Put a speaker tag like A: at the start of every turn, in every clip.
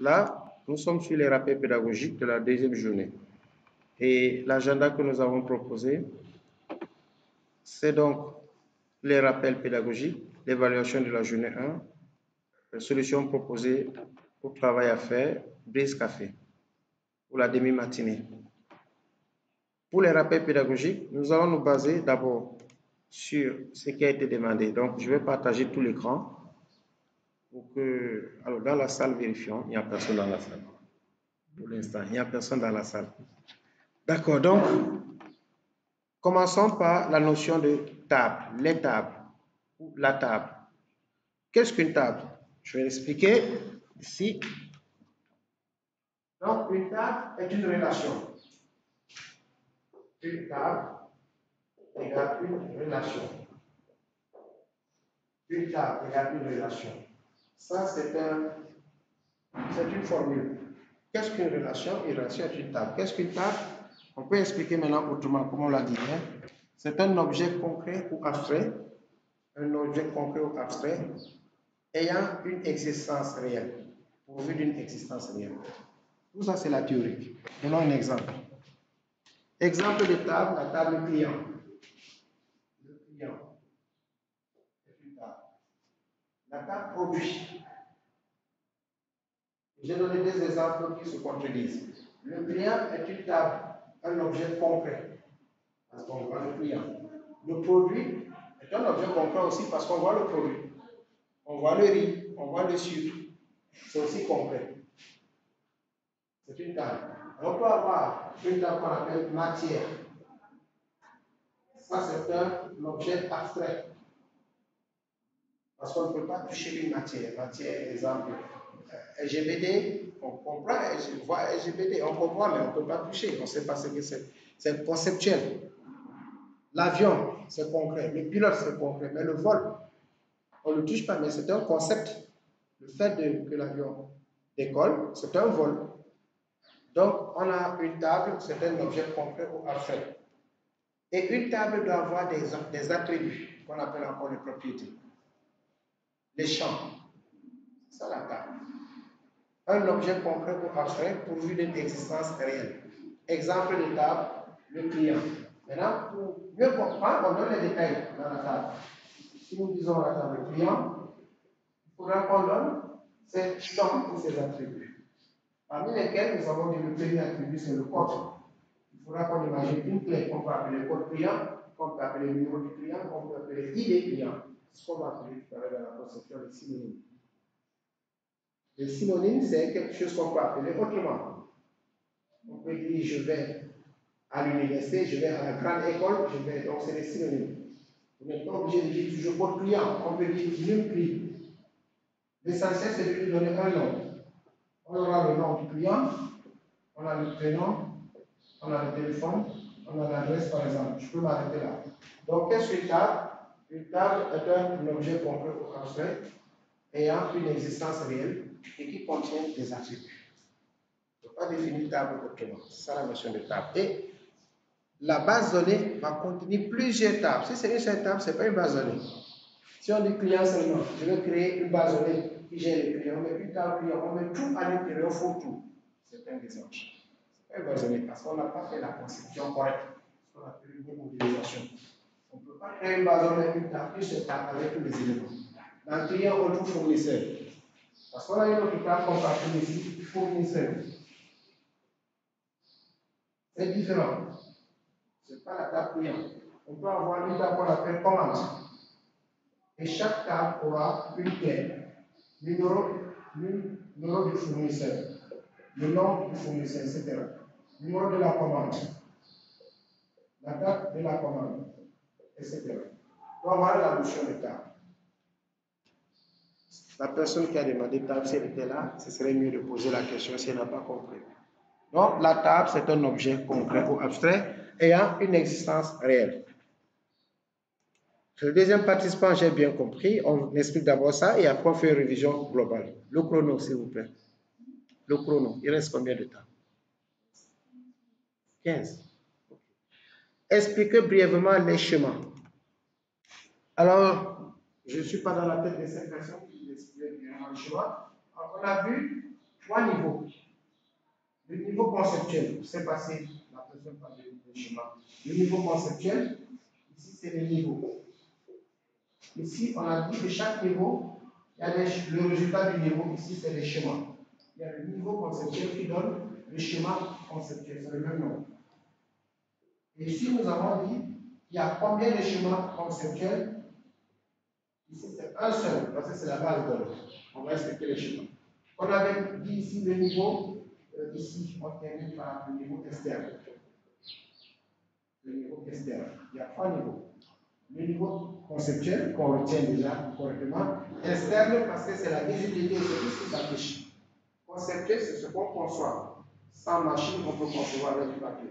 A: Là, nous sommes sur les rappels pédagogiques de la deuxième journée. Et l'agenda que nous avons proposé, c'est donc les rappels pédagogiques, l'évaluation de la journée 1, les solutions proposées pour travail à faire, brise café, pour la demi-matinée. Pour les rappels pédagogiques, nous allons nous baser d'abord sur ce qui a été demandé. Donc, je vais partager tout l'écran pour que... Alors, dans la salle, vérifions, il n'y a personne dans la salle. Pour l'instant, il n'y a personne dans la salle. D'accord, donc, commençons par la notion de table, les tables, ou la table. Qu'est-ce qu'une table? Je vais l'expliquer ici. Donc, une table est une relation. Une table égale une relation. Une table égale une relation. Ça, c'est une formule. Qu'est-ce qu'une relation? Une relation est une table. Qu'est-ce qu'une table? On peut expliquer maintenant autrement, comme on l'a dit. C'est un objet concret ou abstrait. Un objet concret ou abstrait ayant une existence réelle, pourvu d'une existence réelle. Tout ça, c'est la théorie. Donnons un exemple. Exemple de table, la table client. Le client est une table. La table produit. J'ai donné des exemples qui se contredisent. Le client est une table, un objet concret, parce qu'on voit le client. Le produit est un objet concret aussi parce qu'on voit le produit. On voit le riz, on voit le sucre. C'est aussi concret. C'est une table. On peut avoir une table qu'on appelle matière. Ça, c'est un objet abstrait. Parce qu'on ne peut pas toucher une matière. Matière, exemple, LGBT, on comprend, on voit LGBT, on comprend, mais on ne peut pas toucher. On ne sait pas ce que c'est. C'est conceptuel. L'avion, c'est concret. Le pilote, c'est concret. Mais le vol, on ne le touche pas, mais c'est un concept. Le fait que l'avion décolle, c'est un vol. Donc, on a une table, c'est un objet concret ou abstrait. Et une table doit avoir des attributs qu'on appelle encore les propriétés. Les champs. C'est ça la table. Un objet concret ou abstrait pourvu d'une existence réelle. Exemple de table, le client. Maintenant, pour mieux comprendre, on donne les détails dans la table. Si nous disons la table client, il faudra qu'on donne ses champs ou ses attributs. Parmi lesquels nous avons dit le premier attribut, c'est le code. Il faudra qu'on imagine une clé qu'on peut appeler code client, qu'on peut appeler le numéro du client, qu'on peut appeler ID client. Ce qu'on va appeler tout à l'heure dans la conception des synonymes. Le synonyme, c'est quelque chose qu'on peut appeler autrement. On peut dire je vais à l'université, je vais à la grande école, donc c'est des synonymes. Vous n'êtes pas obligé de dire toujours votre client, on peut dire une client. L'essentiel, c'est de lui donner un nom. On aura le nom du client, on a le prénom, on a le téléphone, on a l'adresse par exemple. Je peux m'arrêter là. Donc, qu'est-ce qu'une table? Une table est un objet concret ou abstrait ayant une existence réelle et qui contient des attributs. On ne peut pas définir table autrement. C'est ça la notion de table. Et la base donnée va contenir plusieurs tables. Si c'est une seule table, ce n'est pas une base donnée. Si on dit client seulement, je vais créer une base donnée qui gère les clients, on met une table client, on met tout à l'intérieur, il faut tout. C'est un désordre. Ce n'est pas une base donnée parce qu'on n'a pas fait la conception correcte. Ce qu'on appelle une modélisation. On ne peut pas créer une base donnée, une table, une seule table avec tous les éléments. Dans le client, on trouve fournisseur. Parce qu'on a une autre table qu'on peut appeler ici fournisseur. C'est différent. Ce n'est pas la table client. On peut avoir une table qu'on appelle commande. Et chaque table aura une clé. Numéro du fournisseur, le nom du fournisseur, etc. Numéro de la commande, la date de la commande, etc. On va voir la notion de table. La personne qui a demandé table, si elle était là, ce serait mieux de poser la question si elle n'a pas compris. Donc, la table, c'est un objet concret ou abstrait ayant une existence réelle. Le deuxième participant, j'ai bien compris. On explique d'abord ça et après on fait une révision globale. Le chrono, s'il vous plaît. Le chrono, il reste combien de temps? 15. Expliquez brièvement les chemins. Alors, je ne suis pas dans la tête de cette personne qui explique brièvement les chemins. Alors, on a vu trois niveaux. Le niveau conceptuel, c'est passé, la personne parle de schéma. Le niveau conceptuel, ici c'est le niveau. Ici, on a dit que chaque niveau, il y a le résultat du niveau, ici c'est le schéma. Il y a le niveau conceptuel qui donne le schéma conceptuel, c'est le même nom. Et ici, nous avons dit, il y a combien de schémas conceptuels? Ici, c'est un seul, parce que c'est la base de données. On va expliquer les schémas. On avait dit ici le niveau, ici, on termine par le niveau externe. Le niveau externe. Il y a trois niveaux. Le niveau conceptuel, qu'on retient déjà correctement. Externe, parce que c'est la visibilité, c'est tout ce qui s'affiche. Conceptuel, c'est ce qu'on conçoit. Sans machine, on peut concevoir avec du papier.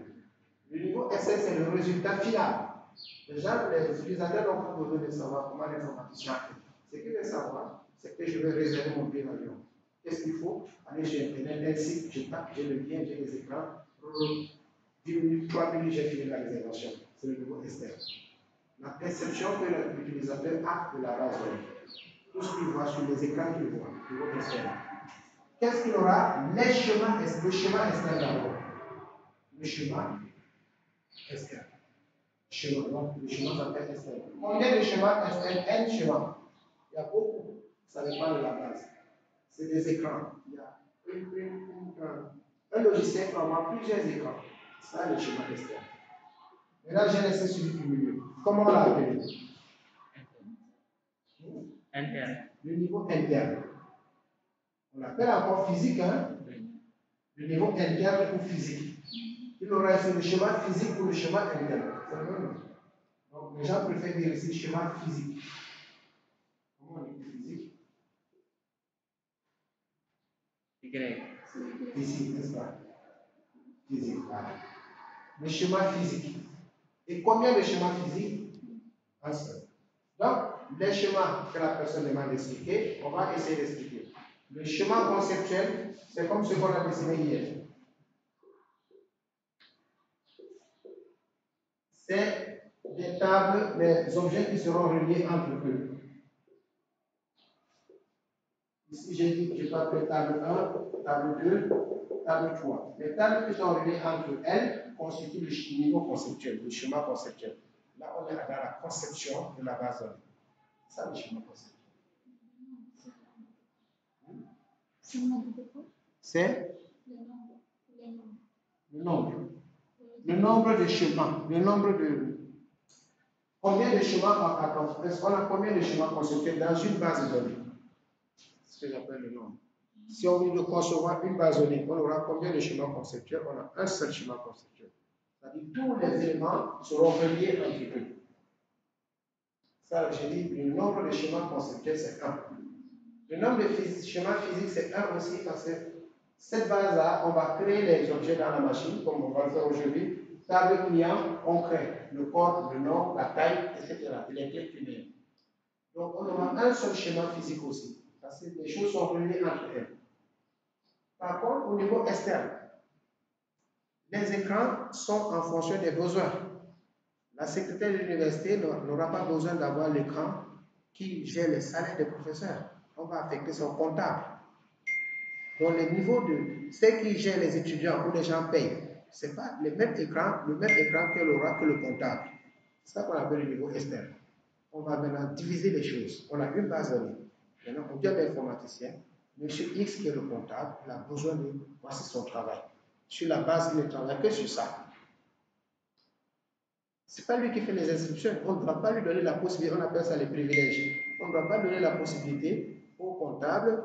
A: Le niveau externe, c'est le résultat final. Déjà, les utilisateurs n'ont pas besoin de savoir comment l'informaticien fait. Ce qu'il veut savoir, c'est que je vais réserver mon billet d'avion. Qu'est-ce qu'il faut? Aller sur Internet, un site, je tape, j'ai le lien, j'ai les écrans. 10 minutes, 3 minutes, j'ai fini la réservation. C'est le niveau externe. La perception que l'utilisateur a de la base de données. Tout ce qu'il voit sur les écrans qu'il voit, le niveau externe. Qu'est-ce qu'il aura? Le schéma externe d'abord. Le schéma externe. Donc, le schéma s'appelle externe. Combien de schémas externes? N schémas. Il y a beaucoup. Ça dépend de la base. C'est des écrans. Il y a un logiciel peut avoir plusieurs écrans. C'est ça le schéma externe. Et là, j'ai laissé celui du milieu. Comment on l'a appelé? Interne. Le niveau interne. On l'appelle encore physique, hein? Le niveau interne ou physique. Il aura ici le schéma physique ou le schéma interne. C'est le même. Donc, les gens préfèrent dire ici schéma physique. Comment on dit physique? Ici, n'est-ce pas? Physique, voilà. Le schéma physique. Et combien de schémas physiques? Un seul. Donc, les schémas que la personne demande d'expliquer, on va essayer d'expliquer. Le schéma conceptuel, c'est comme ce qu'on a dessiné hier. C'est des tables, des objets qui seront reliés entre eux. Ici, j'ai dit que je peux appeler table 1, table 2, table 3. Les tables qui sont reliées entre elles constituent le niveau conceptuel, le schéma conceptuel. Là, on est dans la conception de la base de données. C'est ça le schéma conceptuel. C'est le nombre. Le nombre de schémas. Le nombre de. Combien de schémas est-ce qu'on a combien de schémas conceptuels dans une base de données? C'est ce que j'appelle le nombre. Si on veut concevoir une base de données, on aura combien de schémas conceptuels? On a un seul schéma conceptuel. C'est-à-dire tous les éléments seront reliés entre eux. Ça, j'ai dit, le nombre de schémas conceptuels, c'est 1. Le nombre de schémas physiques, c'est 1 aussi parce que cette base-là, on va créer les objets dans la machine, comme on va le faire aujourd'hui. Table client, on crée le code, le nom, la taille, etc. Et les clés primaires. Donc, on aura un seul schéma physique aussi, parce que les choses sont reliées entre elles. Par contre, au niveau externe, les écrans sont en fonction des besoins. La secrétaire de l'université n'aura pas besoin d'avoir l'écran qui gère les salaires des professeurs. On va affecter son comptable. Donc, le niveau de ceux qui gèrent les étudiants ou les gens payent, ce n'est pas le même écran qu'elle aura que le comptable. C'est ça qu'on appelle le niveau externe. On va maintenant diviser les choses. On a une base de données. Maintenant, on dit à l'informaticien, M. X qui est le comptable, il a besoin de voici son travail. Sur la base, il ne travaille que sur ça. Ce n'est pas lui qui fait les inscriptions. On ne doit pas lui donner la possibilité, on appelle ça les privilèges. On ne doit pas donner la possibilité au comptable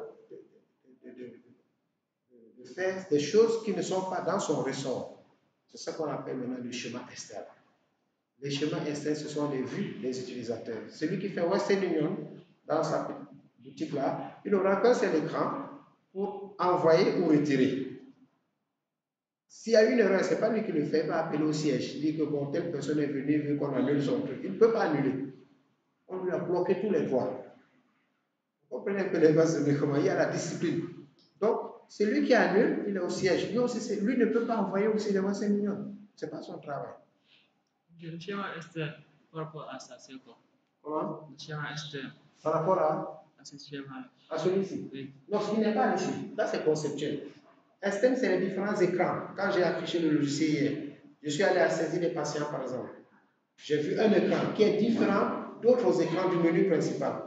A: de faire des choses qui ne sont pas dans son ressort. C'est ça qu'on appelle maintenant le schéma externe. Les schémas externes, ce sont les vues des utilisateurs. Celui qui fait Western Union dans sa boutique là, il n'aura qu'un seul écran pour envoyer ou retirer. S'il y a une erreur, ce n'est pas lui qui le fait, il va appeler au siège. Il dit que bon, telle personne est venue, veut qu'on annule son truc. Il ne peut pas annuler. On lui a bloqué tous les droits. Vous comprenez un peu les bases de comment il y a la discipline. Donc, celui qui annule, il est au siège. Lui aussi, lui ne peut pas envoyer aussi les Western Union. Ce n'est pas son travail.
B: Le schéma externe par rapport à ça, c'est quoi?
A: Comment?
B: Le schéma externe.
A: Par rapport à
B: ce schéma.
A: À celui-ci.
B: Oui.
A: Non, ce qui n'est pas ici. Là, c'est conceptuel. STEM, c'est les différents écrans. Quand j'ai affiché le logiciel hier, je suis allé à saisir des patients, par exemple. J'ai vu un écran qui est différent d'autres écrans du menu principal.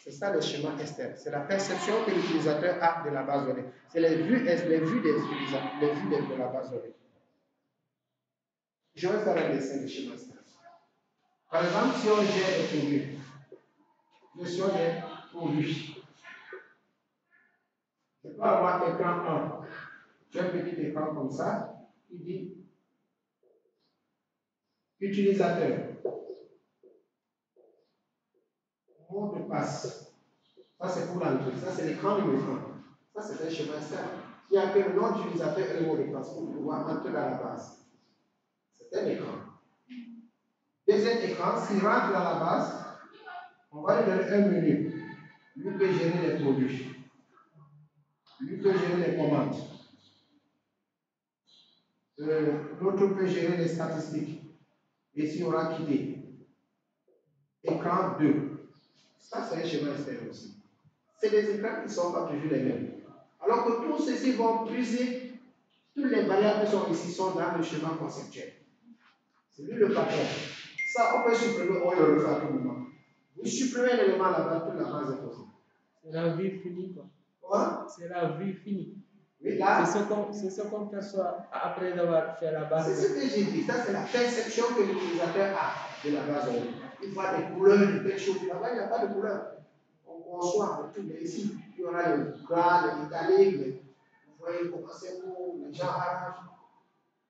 A: C'est ça le schéma STEM. C'est la perception que l'utilisateur a de la base de données. C'est les vues des utilisateurs, les vues de la base de données. Je vais faire un dessin de schéma STEM. Par exemple, si on gère des produits, gestion des produits. Je peux avoir écran 1. J'ai un petit écran comme ça qui dit utilisateur, mot de passe. Ça, c'est pour l'entrée. Ça, c'est l'écran numéro 1. Ça, c'est un schéma externe. Il y a que le nom d'utilisateur et le mot de passe pour pouvoir entrer dans la base. C'est un écran. Deuxième écran, s'il rentre dans la base, on va lui donner un menu. Lui peut gérer les produits. Lui peut gérer les commandes. L'autre peut gérer les statistiques. Et s'il y aura quitté. Écran 2. Ça, c'est un schéma externe aussi. C'est des écrans qui ne sont pas toujours les mêmes. Alors que tous ceux-ci vont puiser, toutes les variables qui sont ici sont dans le schéma conceptuel. C'est lui le patron. Ça, on peut supprimer, on le refait à tout moment. Vous supprimez l'élément là-bas, toute la base est possible.
B: C'est la vie finie, quoi.
A: Quoi?
B: C'est la vie finie.
A: Oui, là.
B: C'est ce qu'on perçoit après avoir fait la base.
A: C'est ce que j'ai dit. Ça, c'est la perception que l'utilisateur a de la base. Il voit des couleurs, des choses. Là-bas, il n'y a pas de couleurs. On conçoit tout, mais ici, il y aura le gras, l'italique, vous voyez comment c'est beau, les gens arrangent.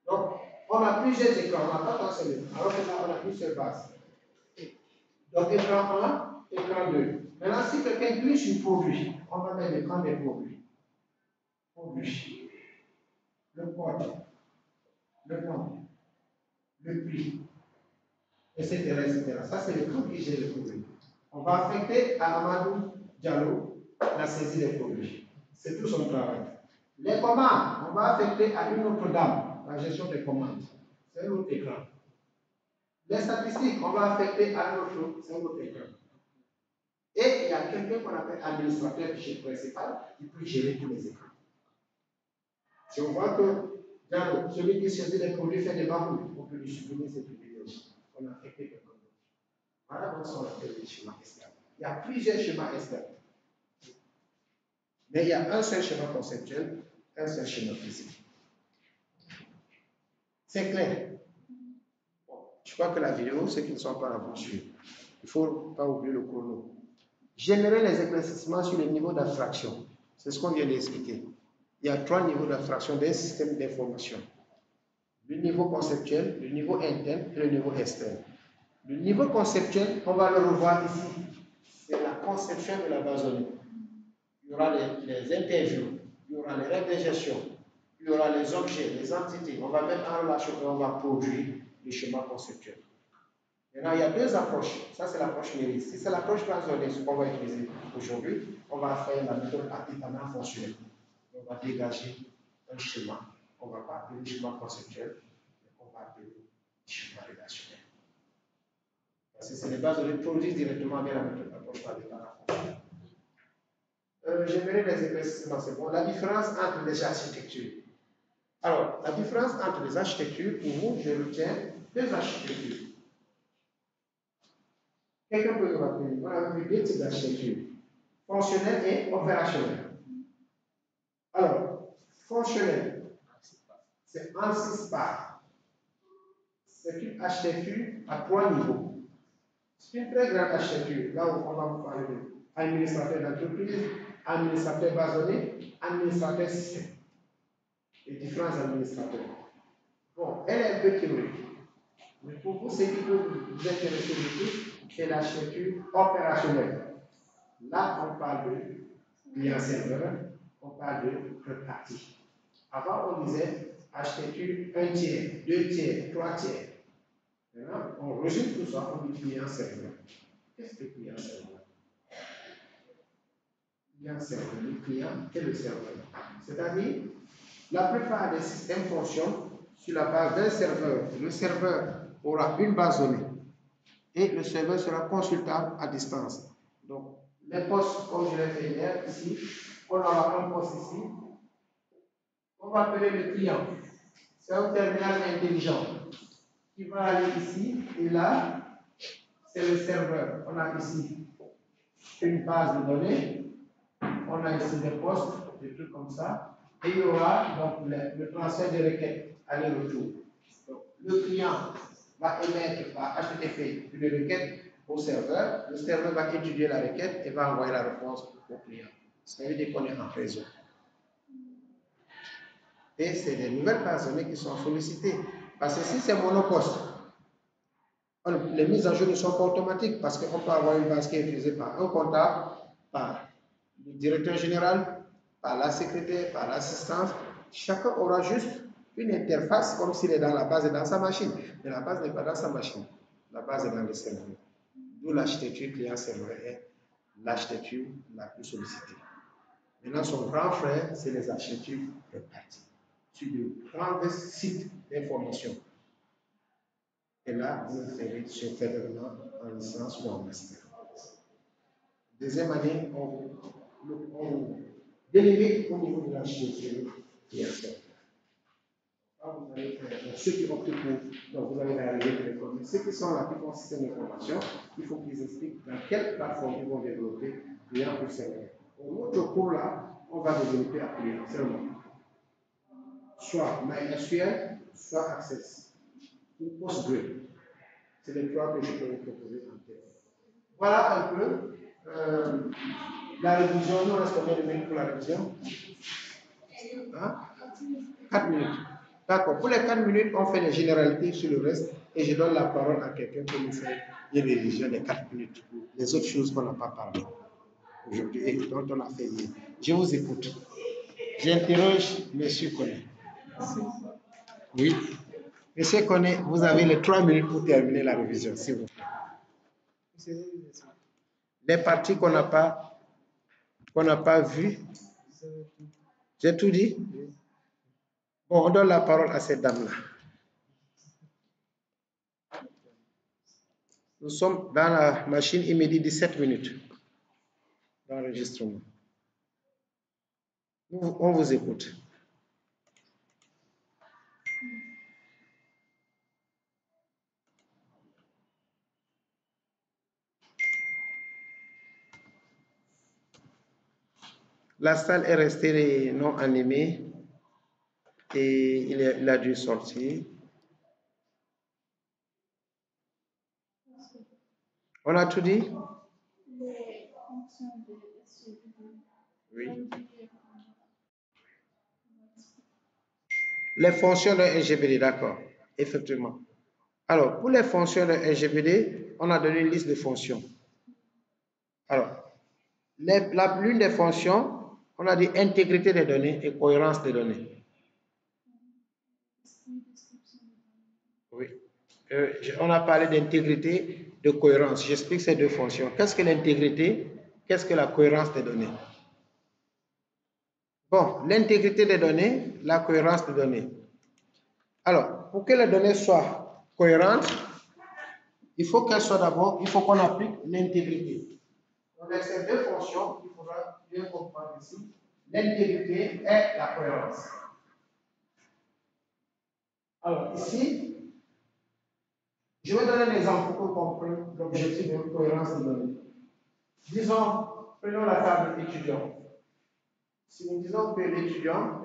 A: Donc, on a plusieurs écrans, on n'a pas qu'un seul écran, alors que là, on a plusieurs bases. Donc, écran 1, écran 2. Maintenant, si quelqu'un clique sur produit, on va mettre l'écran des produits. Produit. Le code, le nom, le prix, etc., etc. Ça, c'est l'écran qui gère le produit. On va affecter à Amadou Diallo la saisie des produits. C'est tout son travail. Les commandes, on va affecter à une autre dame la gestion des commandes. C'est un autre écran. Les statistiques, on va affecter à un autre, c'est un autre écran. Et il y a quelqu'un qu'on appelle administrateur fichier principal qui peut gérer tous les écrans. Si on voit que Diallo, celui qui saisit les produits fait des bambous, on peut lui supprimer ces privilèges. On a affecté quelqu'un d'autre. Voilà donc ce qu'on appelle les schémas externes. Il y a plusieurs schémas externes. Mais il y a un seul schéma conceptuel, un seul schéma physique. C'est clair. Bon, je crois que la vidéo, ceux qui ne sont pas là vont suivre. Il ne faut pas oublier le chrono. Générer les éclaircissements sur les niveaux d'abstraction. C'est ce qu'on vient d'expliquer. Il y a 3 niveaux d'abstraction d'un système d'information. Le niveau conceptuel, le niveau interne et le niveau externe. Le niveau conceptuel, on va le revoir ici. C'est la conception de la base de données. Il y aura les interviews, il y aura les règles de gestion, il y aura les objets, les entités. On va mettre en relation et on va produire le schéma conceptuel. Maintenant, il y a 2 approches. Ça, c'est l'approche numérique. Si c'est l'approche base de données, ce qu'on va utiliser aujourd'hui, on va faire la méthode artisanale fonctionnelle. On va dégager un schéma. On ne va pas appeler le schéma conceptuel, mais on va appeler le schéma relationnel. Parce que c'est les bases de données produisent directement avec la méthode d'approche artisanale fonctionnelle. J'aimerais les éclaircissements, c'est bon. La différence entre les architectures. Alors, la différence entre les architectures, pour vous, je retiens 2 architectures. Quelqu'un peut me rappeler, on a vu 2 types d'architecture, fonctionnelle et opérationnelle. Alors, fonctionnelle, c'est en 6 parts. C'est une architecture à 3 niveaux. C'est une très grande architecture, là où on va vous parler de administrateur d'entreprise, administrateur base données, administrateur système. Les différents administrateurs. Bon, elle est un peu théorique. Mais pour vous, ce qui peut vous intéresser le plus, c'est l'architecture opérationnelle. Là, on parle de client-serveur, on parle de third party. Avant, on disait architecture 1 tiers, 2 tiers, 3 tiers. Maintenant, on résume tout ça, on dit client-serveur. Qu'est-ce que client-serveur? Client-serveur, le client et le serveur. C'est-à-dire, la plupart des systèmes fonctionnent sur la base d'un serveur. Le serveur aura une base donnée et le serveur sera consultable à distance. Donc, Les postes, comme je l'ai fait hier, ici, on aura un poste ici. On va appeler le client. C'est un terminal intelligent qui va aller ici et là, c'est le serveur. On a ici une base de données. On a ici des postes, des trucs comme ça. Et il y aura donc le transfert de requêtes aller-retour. Le client va émettre par HTTP une requête au serveur. Le serveur va étudier la requête et va envoyer la réponse au client. Ça veut dire qu'on est en réseau. Et c'est des nouvelles bases de données qui sont sollicitées. Parce que si c'est monoposte, les mises à jour ne sont pas automatiques parce qu'on peut avoir une base qui est utilisée par un comptable, par le directeur général, par la secrétaire, par l'assistance. Chacun aura juste une interface comme s'il est dans la base et dans sa machine. Mais la base n'est pas dans sa machine. La base est dans le serveur. D'où l'architecture client-serveur est l'architecture la plus sollicitée. Maintenant, son grand frère, c'est les architectures réparties sur de grands sites d'information. Et là, vous le ferez sur fédéralement en licence ou en master. Deuxième année, on vous délimite au niveau de l'architecture client-serveur. Vous allez faire, ceux qui optent pour, donc vous allez réaliser les l'école. Mais ceux qui sont là, qui font système d'information, il faut qu'ils expliquent dans quelle plateforme ils vont développer client ou serveur. Au autre cours là, on va développer à client seulement. Soit MySQL, soit Access, ou PostgreSQL. C'est les trois que je peux vous proposer en tête. Voilà un peu la révision. Il nous reste combien de minutes pour la révision? 4 minutes. D'accord. Pour les 4 minutes, on fait les généralités sur le reste et je donne la parole à quelqu'un pour nous faire une révision des 4 minutes. Les autres choses qu'on n'a pas parlé aujourd'hui et dont on a fait bien. Je vous écoute. J'interroge M. Koné. Oui. M. Koné, vous avez les 3 minutes pour terminer la révision, s'il vous plaît. Les parties qu'on n'a pas vues. J'ai tout dit? Bon, on donne la parole à cette dame-là. Nous sommes dans la machine, il me dit 17 minutes d'enregistrement. On vous écoute. La salle est restée non animée et il a dû sortir. On a tout dit? Oui. Les fonctions de SGBD, d'accord. Effectivement. Alors, pour les fonctions de SGBD, on a donné une liste de fonctions. Alors, l'une des fonctions, on a dit intégrité des données et cohérence des données. Oui. On a parlé d'intégrité, de cohérence. J'explique ces deux fonctions. Qu'est-ce que l'intégrité? Qu'est-ce que la cohérence des données? Bon, l'intégrité des données, la cohérence des données. Alors, pour que les données soient cohérentes, il faut qu'elles soient d'abord, il faut qu'on applique l'intégrité. Donc, avec ces deux fonctions, il faudra bien comprendre ici, l'intégrité et la cohérence. Alors, ici, je vais donner un exemple pour comprendre l'objectif de cohérence des données. Disons, prenons la table étudiant. Si nous disons que l'étudiant,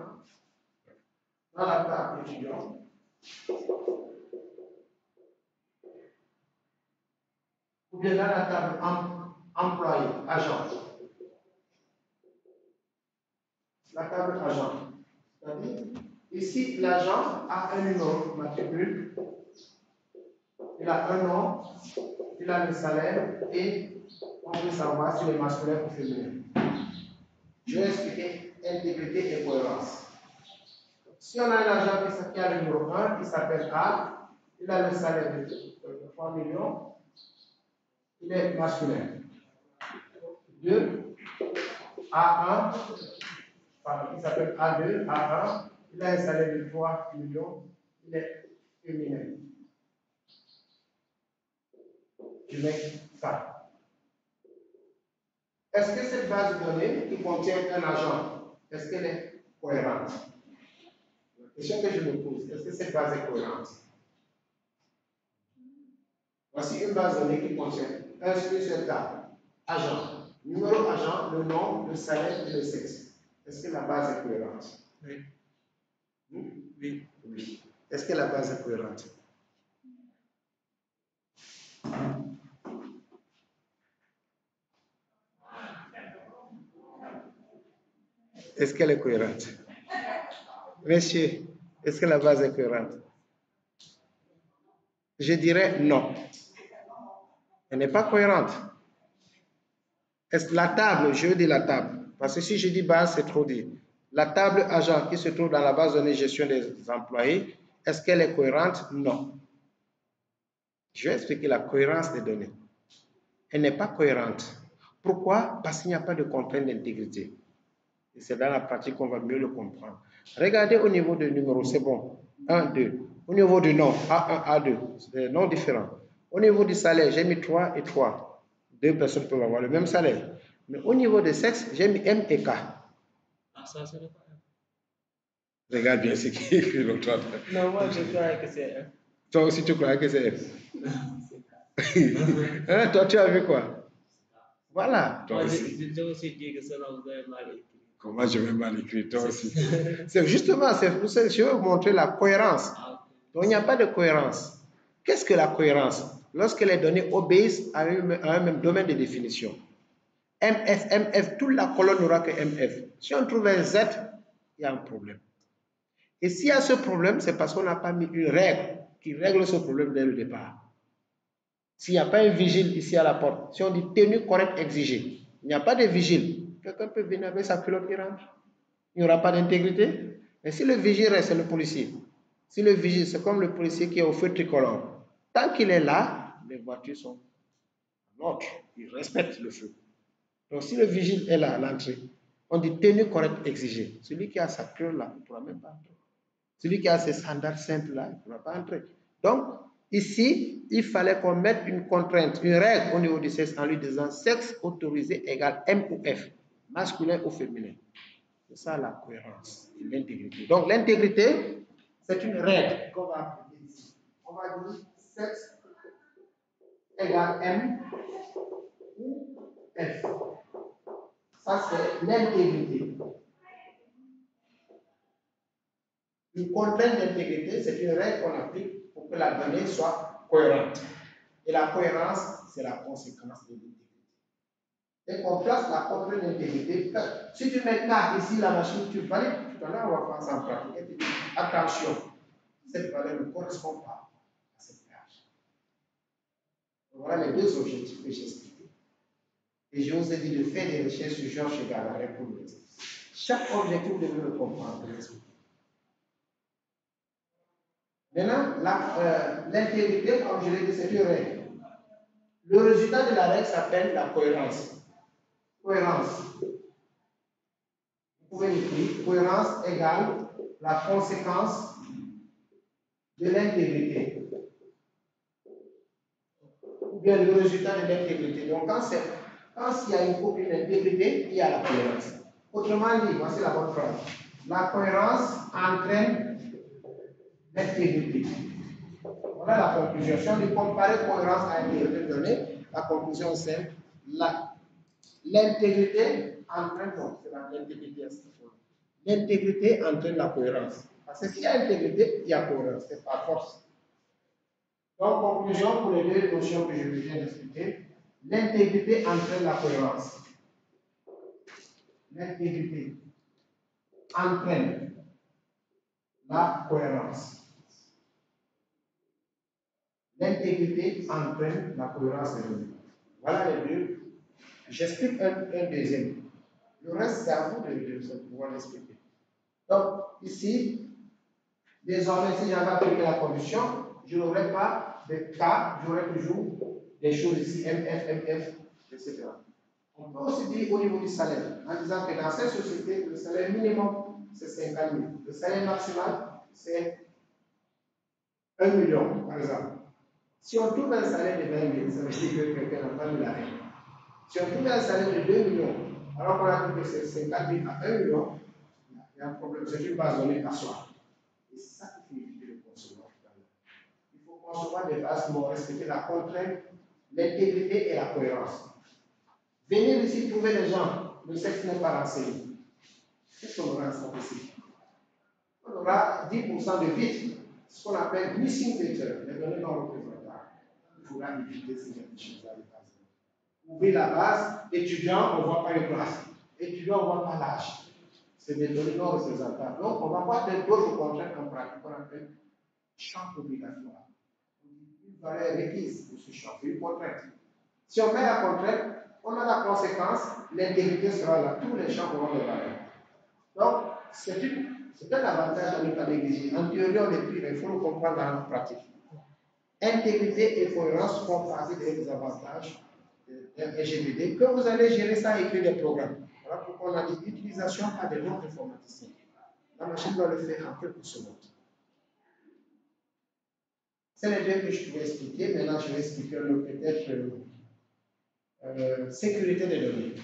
A: dans la table étudiant, ou bien dans la table employé, agent, la table agent, c'est-à-dire, ici, l'agent a un numéro matricule, il a un nom, il a le salaire et on veut savoir si le masculin ou féminin. Je vais expliquer intégrité et cohérence. Si on a un agent qui a le numéro 1, il s'appelle A, il a le salaire de 3 millions, il est masculin. 2, A1, pardon, il s'appelle A2, A1, il a un salaire de 3 millions, il est féminin. Je mets ça. est-ce que cette base de données qui contient un agent, est-ce qu'elle est cohérente? La question que je me pose, est-ce que cette base est cohérente? Voici une base de données qui contient un seul cas, agent, numéro agent, le nom, le salaire et le sexe. Est-ce que la base est cohérente?
B: Oui.
A: Oui. Oui. Est-ce que la base est cohérente? Est-ce qu'elle est cohérente? Messieurs, est-ce que la base est cohérente? Je dirais non. Elle n'est pas cohérente. Est-ce la table, je dis la table, parce que si je dis base, c'est trop dit. La table agent qui se trouve dans la base de données gestion des employés, est-ce qu'elle est cohérente? Non. Je vais expliquer la cohérence des données. Elle n'est pas cohérente. Pourquoi? Parce qu'il n'y a pas de contrainte d'intégrité. Et c'est dans la pratique qu'on va mieux le comprendre. Regardez au niveau du numéro, c'est bon. 1, 2. Au niveau du nom, A1, A2, c'est des noms différents. Au niveau du salaire, j'ai mis 3 et 3. Deux personnes peuvent avoir le même salaire. Mais au niveau du sexe, j'ai mis M et K.
B: Ah, ça, c'est pas.
A: Regarde bien ce qui est écrit l'autre.
B: Non, moi, je croyais que c'est F.
A: Toi aussi, tu croyais que c'est F. Hein, toi, tu as vu quoi? Voilà.
B: Moi, j'ai aussi dit que cela vous avez mal écrit.
A: Comment je vais mal écrire, toi aussi? C'est justement, c'est pour ça que je veux vous montrer la cohérence. Donc, il n'y a pas de cohérence. Qu'est-ce que la cohérence? Lorsque les données obéissent à un même domaine de définition. MF, toute la colonne n'aura que MF. Si on trouve un Z, il y a un problème. Et s'il y a ce problème, c'est parce qu'on n'a pas mis une règle qui règle ce problème dès le départ. S'il n'y a pas un vigile ici à la porte, si on dit tenue correcte exigée, il n'y a pas de vigile, quelqu'un peut venir avec sa culotte et rentrer. Il n'y aura pas d'intégrité. Mais si le vigile reste, c'est le policier. Si le vigile, c'est comme le policier qui est au feu tricolore. Tant qu'il est là, les voitures sont en ordre. Ils respectent le feu. Donc si le vigile est là à l'entrée, on dit tenue correcte exigée. Celui qui a sa culotte là, il ne pourra même pas entrer. Celui qui a ses sandales simples là, il ne pourra pas entrer. Donc, ici, il fallait qu'on mette une contrainte, une règle au niveau du sexe en lui disant sexe autorisé égale M ou F, masculin ou féminin. C'est ça la cohérence et l'intégrité. Donc, l'intégrité, c'est une règle qu'on va appliquer ici. On va dire sexe égale M ou F. Ça, c'est l'intégrité. Une contrainte d'intégrité, c'est une règle qu'on applique pour que la donnée soit cohérente. Et la cohérence, c'est la conséquence de l'intégrité. Et qu'on place la contrainte d'intégrité. Si tu mets K ici, la machine, tu valides. Tout à l'heure, on va faire ça en pratique. Et tu dis, attention, cette valeur ne correspond pas à cette page. Voilà les deux objectifs que j'ai expliqués. Et je vous ai dit de faire des recherches sur Georges Gallagher pour le test. Chaque objectif, vous devez le comprendre. Maintenant, l'intégrité, comme je l'ai dit, c'est une règle. Le résultat de la règle s'appelle la cohérence. Cohérence. Vous pouvez écrire cohérence égale la conséquence de l'intégrité. Ou bien le résultat de l'intégrité. Donc, quand il y a une intégrité, il y a la cohérence. Autrement dit, voici la bonne phrase. La cohérence entraîne l'intégrité. Voilà la conclusion. Si on dit comparer cohérence à intégrité donnée, la conclusion c'est l'intégrité entraîne, non, c'est l'intégrité. L'intégrité entraîne la cohérence. Parce que s'il y a intégrité, il y a cohérence, c'est par force. Donc, conclusion pour les deux notions que je viens d'expliquer, l'intégrité entraîne la cohérence. L'intégrité entraîne la cohérence. L'intégrité entraîne la cohérence des données. Voilà les deux. J'explique un deuxième. Le reste, c'est à vous de pouvoir l'expliquer. Donc, ici, désormais, si j'avais appliqué la condition, je n'aurais pas de cas, j'aurais toujours des choses ici, MF, etc. On peut aussi dire au niveau du salaire, en disant que dans cette société, le salaire minimum, c'est 50 000. Le salaire maximal, c'est 1 million, par exemple. Si on trouve un salaire de 20 000, ça veut dire que quelqu'un n'a pas mis la règle. Si on trouve un salaire de 2 millions, alors qu'on a dit que c'est 50 000 à 1 million, il y a un problème. C'est une base donnée à soi. Et c'est ça qu'il faut éviter de concevoir tout à l'heure. Il faut concevoir des bases qui vont respecter la contrainte, l'intégrité et la cohérence. Venir ici trouver des gens, le sexe n'est pas renseigné. Qu'est-ce qu'on aura en statistique? On aura 10% de vide, ce qu'on appelle missing data, les données non représentables. Il faudra éviter ces choses-là. Ouvrir la base, étudiant, on ne voit pas une classe. Étudiant, on ne voit pas l'âge. C'est des données non représentables. Donc, on va voir d'autres contraintes en pratique qu'on appelle champ obligatoire. Une valeur requise pour ce champ, c'est une contrainte. Si on met la contrainte, on a la conséquence, l'intégrité sera là, tous les champs auront des valeurs. Donc, c'est un avantage à ne pas négliger. En théorie, on est pris, mais il faut le comprendre dans la pratique. Intégrité et cohérence font partie des avantages d'un RGPD que vous allez gérer sans écrire des programmes. Voilà pourquoi on a dit utilisation par des non-informaticiens. La machine doit le faire en quelques secondes. C'est les deux que je pouvais expliquer. Maintenant, je vais expliquer peut-être sécurité des données.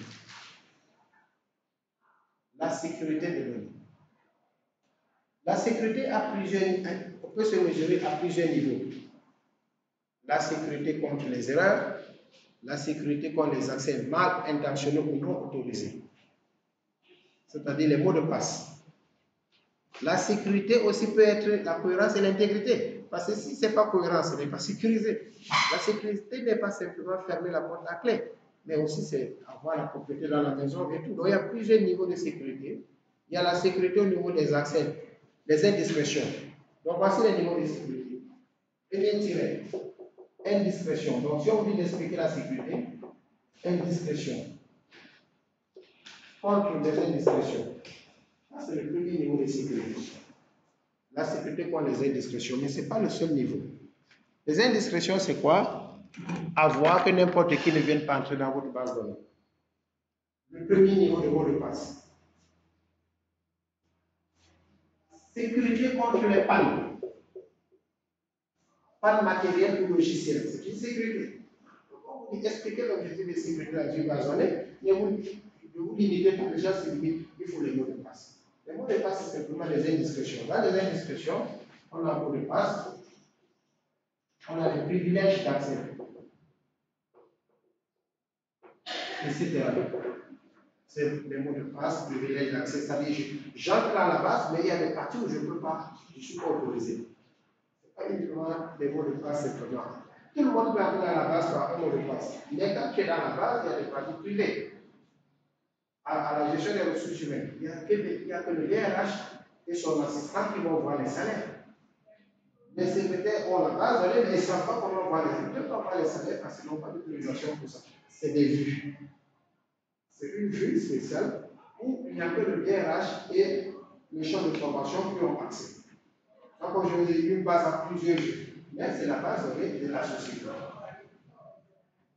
A: La sécurité des données. La sécurité on peut se mesurer à plusieurs niveaux. La sécurité contre les erreurs, la sécurité contre les accès mal intentionnés ou non autorisés, c'est-à-dire les mots de passe. La sécurité aussi peut être la cohérence et l'intégrité, parce que si ce n'est pas cohérent, ce n'est pas sécurisé. La sécurité n'est pas simplement fermer la porte à clé, mais aussi c'est avoir la propriété dans la maison et tout. Donc il y a plusieurs niveaux de sécurité. Il y a la sécurité au niveau des accès, des indiscrétions. Donc voici les niveaux de sécurité. Premier indiscrétion. Donc si on veut expliquer la sécurité, indiscrétion. Contre les indiscrétions. Ça, c'est le premier niveau de sécurité. La sécurité contre les indiscrétions, mais ce n'est pas le seul niveau. Les indiscrétions, c'est quoi? Avoir que n'importe qui ne vienne pas entrer dans votre base de données. Le premier niveau de mot de passe. Sécurité contre les pannes. Panne matérielle ou logicielle. C'est une sécurité. Donc, on vous expliquer l'objectif de sécurité dans une base de données, mais vous limitez pour les gens se limitent, il faut les mots de passe. Les mots de passe, c'est simplement des indiscrétions. Dans les indiscrétions, on a un mot de passe, on a des privilèges d'accès, etc. C'est les mots de passe, privilèges d'accès, c'est-à-dire j'entre dans la base, mais il y a des parties où je ne peux pas, je ne suis pas autorisé. Ce n'est pas uniquement des mots de passe simplement. Tout le monde peut entrer dans la base par un mot de passe. Mais quand tu es dans la base, il y a des parties privées. À la gestion des ressources humaines, il n'y a que le DRH et son assistant qui vont voir les salaires. Les secrétaires ont la base donnée, mais ils ne savent pas comment voir les salaires. Ils ne peuvent pas voir les salaires parce qu'ils n'ont pas d'utilisation pour ça. C'est des vues. C'est une vue spéciale où il n'y a que le DRH et le champ de formation qui ont accès. Donc, comme je vous ai dit, une base à plusieurs vues. Mais c'est la base donnée de la société.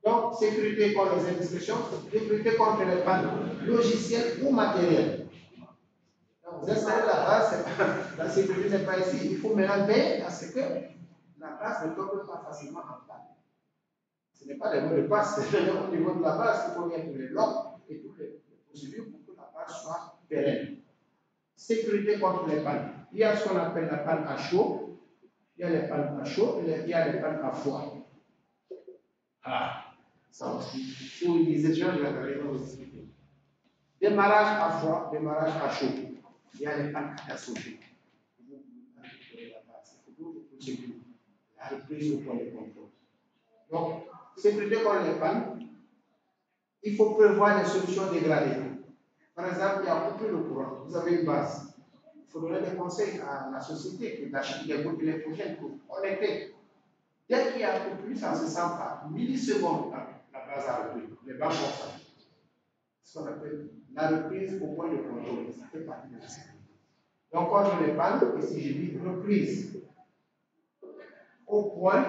A: Donc, sécurité contre les indiscrétions, sécurité contre les pannes logicielles ou matérielles. Donc, vous installez la base, la sécurité n'est pas ici. Il faut maintenant veiller à ce que la base ne tombe pas facilement en panne. Ce n'est pas les mots de passe, c'est au niveau de la base qu'il faut mettre les logs et toutes les procédures pour que la base soit pérenne. Sécurité contre les pannes. Il y a ce qu'on appelle la panne à chaud, il y a les pannes à chaud, il y a les pannes à froid. Ah. Ça aussi. Si vous lisez, je vais vous expliquer. Démarrage à froid, démarrage à chaud. Il y a les pannes catastrophiques. La reprise au point de contrôle. Donc, sécurité contre les pannes, il faut prévoir des solutions dégradées. Par exemple, il y a coupure de courant. Vous avez une base. Il faut donner des conseils à la société d'acheter des groupes électrogènes pour connecter. Dès qu'il y a coupure, ça ne se sent pas. Millisecondes, la base a repris. Les banques font ça. Ce qu'on appelle la reprise au point de contrôle. Ça fait partie de la sécurité. Donc, quand je les panne, ici je dis reprise au point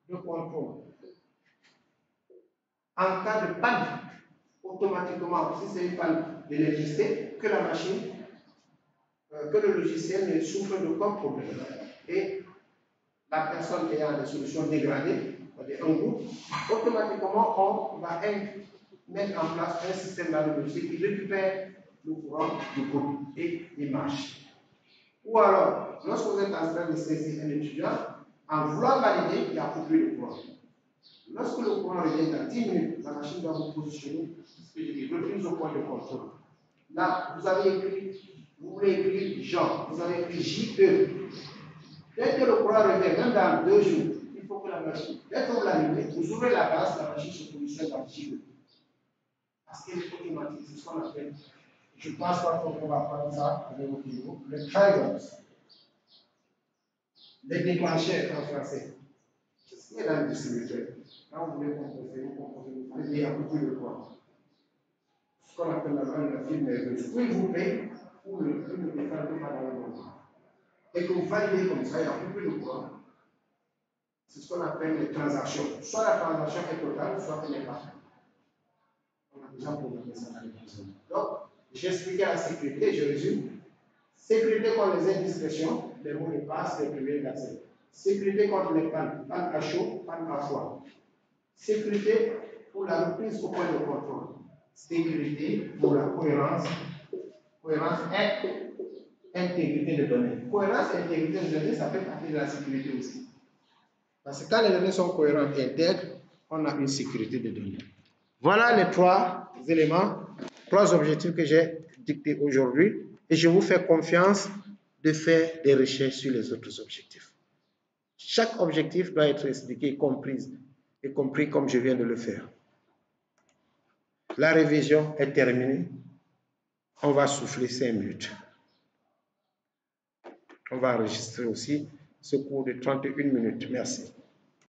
A: de contrôle. En cas de panne, automatiquement, si c'est une panne d'électricité, que la machine, que le logiciel ne souffre d'aucun problème. Et la personne ayant des solutions dégradées un groupe, automatiquement, on va mettre en place un système d'analogie qui récupère le courant du groupe et il marche. Ou alors, lorsque vous êtes en train de saisir un étudiant, en voulant valider, il a coupé le courant. Lorsque le courant revient dans 10 minutes, la machine va vous positionner ce que je dis, reprise au point de contrôle. Là, vous avez écrit, vous voulez écrire Jean, vous avez écrit JE. Dès que le courant revient, même dans 2 jours, il faut que la machine, dès que vous l'allumez, vous ouvrez la base, la machine se positionne dans JE. Parce qu'elle est automatique, c'est ce qu'on appelle. Je pense qu'on va prendre ça avec votre niveau. Le triggers, les déclencheurs en français. C'est ce qui est dans le distributeur. Quand vous voulez composer, vous allez un peu plus de quoi. Ce qu'on appelle la fibre nerveuse. Ou il vous paye, ou le déclencheur pas dans le monde. Et que vous validez comme ça, il y a un peu plus de quoi. C'est ce qu'on appelle les transactions. Soit la transaction est totale, soit elle n'est pas. On a déjà programmé ça dans l'épisode. Donc, j'ai expliqué la sécurité, je résume. Sécurité contre les indiscrétions, les mots de passe, les privés d'accès. Sécurité contre les pannes, panne à chaud, panne à froid. Sécurité pour la reprise au point de contrôle. Sécurité pour la cohérence et intégrité de données. Cohérence et intégrité de données, ça fait partie de la sécurité aussi. Parce que quand les données sont cohérentes et intègres, on a une sécurité de données. Voilà les 3 éléments, 3 objectifs que j'ai dictés aujourd'hui et je vous fais confiance de faire des recherches sur les autres objectifs. Chaque objectif doit être expliqué et compris comme je viens de le faire. La révision est terminée. On va souffler 5 minutes. On va enregistrer aussi ce cours de 31 minutes. Merci.